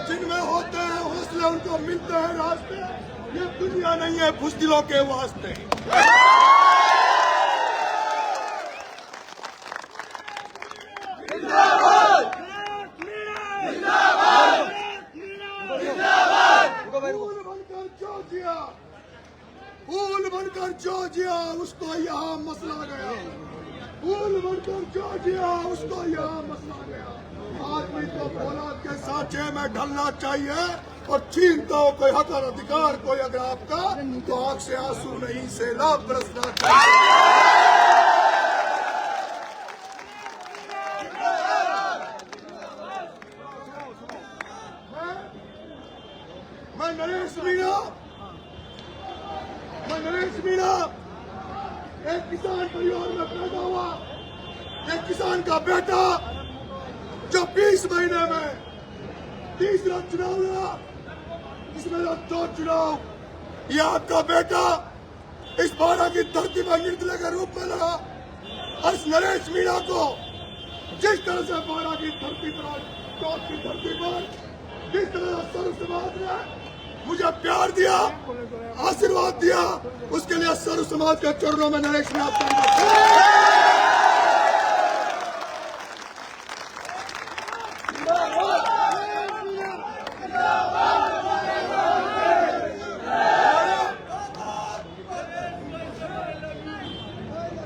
जिनमें होते हैं हौसले उनको मिलते हैं रास्ते। ये दुनिया नहीं है बुज़दिलों के वास्ते। फूल बनकर जो जिया उसको यहाँ मसला गया। फूल बनकर जो जिया उसको यहाँ मसला गया। आदमी को औलाद के सांचे में ढलना चाहिए और छीनता हो कोई हक और अधिकार कोई अगर आपका तो आंख से आंसू नहीं सैलाब बरसना चाहिए। मैं नरेश मीणा एक किसान परिवार में पैदा हुआ। एक किसान का बेटा जो 20 महीने में तीसरा चुनाव लड़ा, इसमें 2 चुनाव ये आपका बेटा इस बाड़ा की धरती पर निर्दलीय के रूप में लड़ा। और इस नरेश मीणा को जिस तरह से बाड़ा की धरती पर, टॉप की धरती पर जिस तरह से सर्व समाज ने मुझे प्यार दिया, आशीर्वाद दिया, उसके लिए सर्व समाज के चरणों में नरेश मीणा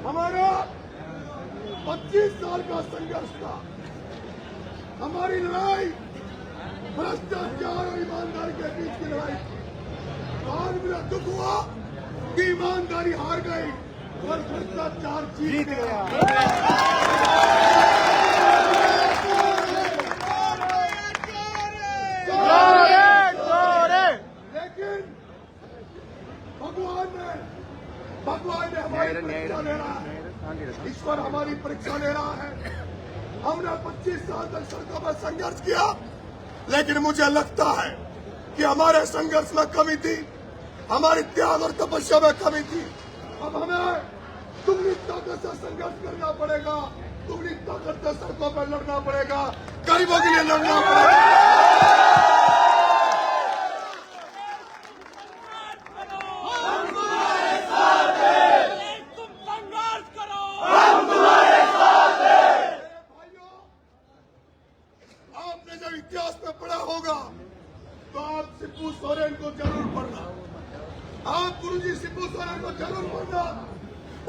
हमारा 25 साल का संघर्ष था। हमारी लड़ाई भ्रष्टाचार और ईमानदारी के बीच की लड़ाई थी। आज मेरा दुख हुआ कि ईमानदारी हार गई और भ्रष्टाचार जीत गया। लेकिन भगवान ने हमारी परीक्षा ले रहा है। ईश्वर हमारी परीक्षा ले रहा है। हमने 25 साल तक सड़कों पर संघर्ष किया, लेकिन मुझे लगता है कि हमारे संघर्ष में कमी थी, हमारी त्याग और तपस्या में कमी थी। अब हमें दुगनी ताकत से संघर्ष करना पड़ेगा, दुगनी ताकत से सड़कों पर लड़ना पड़ेगा, गरीबों के लिए लड़ना पड़ेगा। इतिहास में पढ़ा होगा तो आप सिब्बू सोरेन को जरूर पढ़ना। आप गुरुजी सिब्बू सोरेन को जरूर पढ़ना।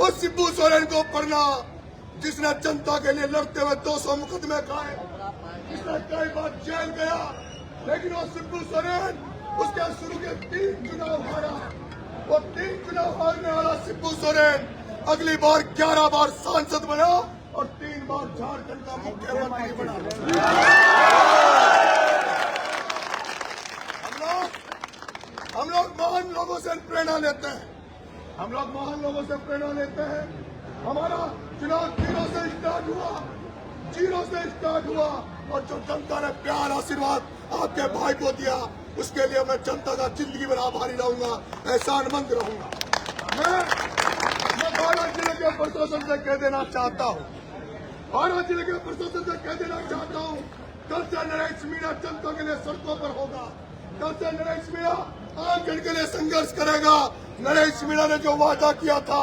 उस सिब्बू सोरेन को पढ़ना जिसने जनता के लिए लड़ते हुए 200 मुकदमे खाए, जिसने कई बार जेल गया, लेकिन वो सिब्बू सोरेन उसके शुरू के 3 चुनाव हारा। वो 3 चुनाव हारने वाला सिब्बू सोरेन अगली बार 11 बार सांसद बना और 3 बार झारखंड का मुख्यमंत्री बना। हम लोग महान लोगों से प्रेरणा लेते हैं। हम लोग महान लोगों से प्रेरणा लेते हैं। हमारा चुनाव 0 से स्टार्ट हुआ और जो जनता ने प्यार आशीर्वाद आपके भाई को दिया, उसके लिए मैं जनता का जिंदगी भर आभारी रहूंगा, एहसानमंद रहूंगा। मैं बाड़ा जिले के प्रशासन से कह देना चाहता हूँ, बाड़ा जिले के प्रशासन से कह देना चाहता हूँ, कल से नरेश मीणा जनता के लिए सड़कों पर होगा। कल से नरेश मीणा आमजन के लिए संघर्ष करेगा। नरेश मीणा ने जो वादा किया था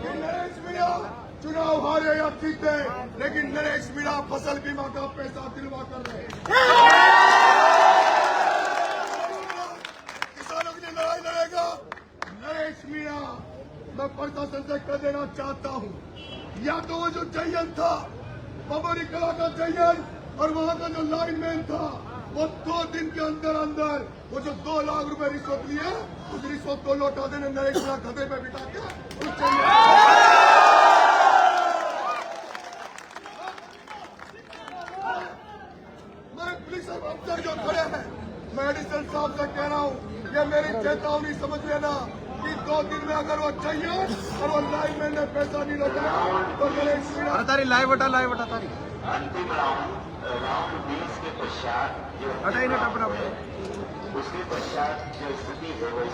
नरेश मीणा चुनाव हारे या जीते, लेकिन नरेश मीणा फसल बीमा का पैसा दिलवा कर रहे। किसानों के लिए लड़ाई लड़ेगा नरेश मीणा। मैं प्रशासन से कह देना चाहता हूँ, या तो वो जो चयन था पबरी कला का चयन और वहाँ का जो लाइनमैन था वो 2 दिन के अंदर अंदर वो जो 2 लाख रुपए रिश्वत लिए उस रिश्वत को लौटा देने नए खतरे पे बिठा के मैं पुलिस अफसर जो खड़े हैं मैं एडिशनल साहब से कह रहा हूँ ये मेरी चेतावनी समझ लेना कि 2 दिन में अगर वो चाहिए और वो लाइनमैन ने पैसा नहीं लगाया तो मेरे तारी लाइव बटा तारी अंतिम राउंड 20 के पश्चात हटाई ना टपरा उसके पश्चात जो स्थिति है वो